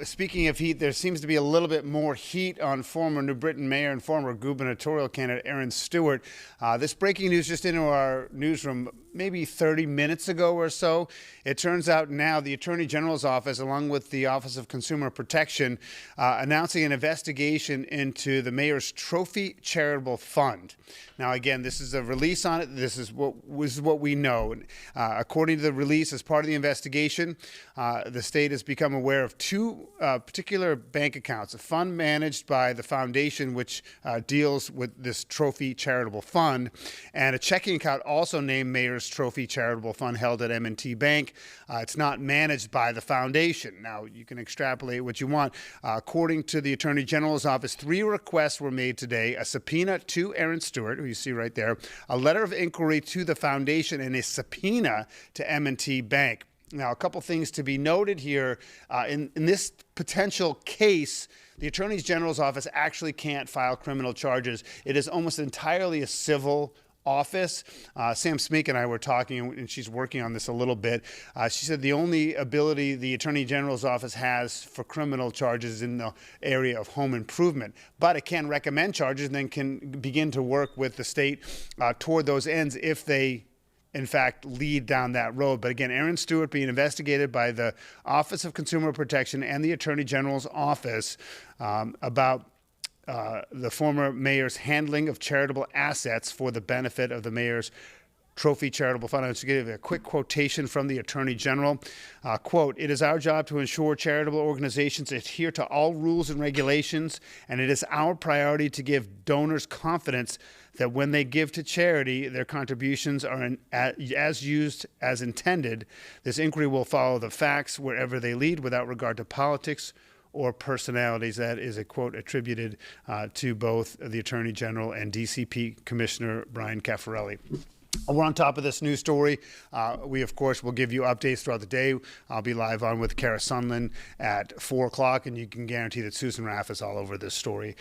Speaking of heat, there seems to be a little bit more heat on former New Britain Mayor and former gubernatorial candidate Erin Stewart. This breaking news just into our newsroom maybe 30 minutes ago or so. It turns out now the Attorney General's office, along with the Office of Consumer Protection, announcing an investigation into the mayor's trophy charitable fund. Now, again, this is a release on it. This is what we know. According to the release, as part of the investigation, the state has become aware of two particular bank accounts: a fund managed by the foundation, which deals with this trophy charitable fund, and a checking account also named Mayor's Trophy Charitable Fund held at M&T Bank. It's not managed by the foundation. Now, you can extrapolate what you want. According to the Attorney General's office, 3 requests were made today: a subpoena to Erin Stewart, who you see right there, a letter of inquiry to the foundation, and a subpoena to M&T Bank. Now, a couple things to be noted here. In this potential case, the Attorney General's office actually can't file criminal charges. It is almost entirely a civil office. Sam Smeek and I were talking, and she's working on this a little bit. She said the only ability the Attorney General's office has for criminal charges is in the area of home improvement, but it can recommend charges and then can begin to work with the state toward those ends if they in fact lead down that road. But again, Erin Stewart being investigated by the Office of Consumer Protection and the Attorney General's office about the former mayor's handling of charitable assets for the benefit of the mayor's Trophy Charitable Fund. I'll just give you a quick quotation from the Attorney General. Quote, "It is our job to ensure charitable organizations adhere to all rules and regulations, and it is our priority to give donors confidence that when they give to charity, their contributions are as used as intended. This inquiry will follow the facts wherever they lead without regard to politics or personalities." That is a quote attributed to both the Attorney General and DCP Commissioner Brian Caffarelli. We're on top of this news story. We, of course, will give you updates throughout the day. I'll be live on with Kara Sunland at 4 o'clock, and you can guarantee that Susan Raff is all over this story.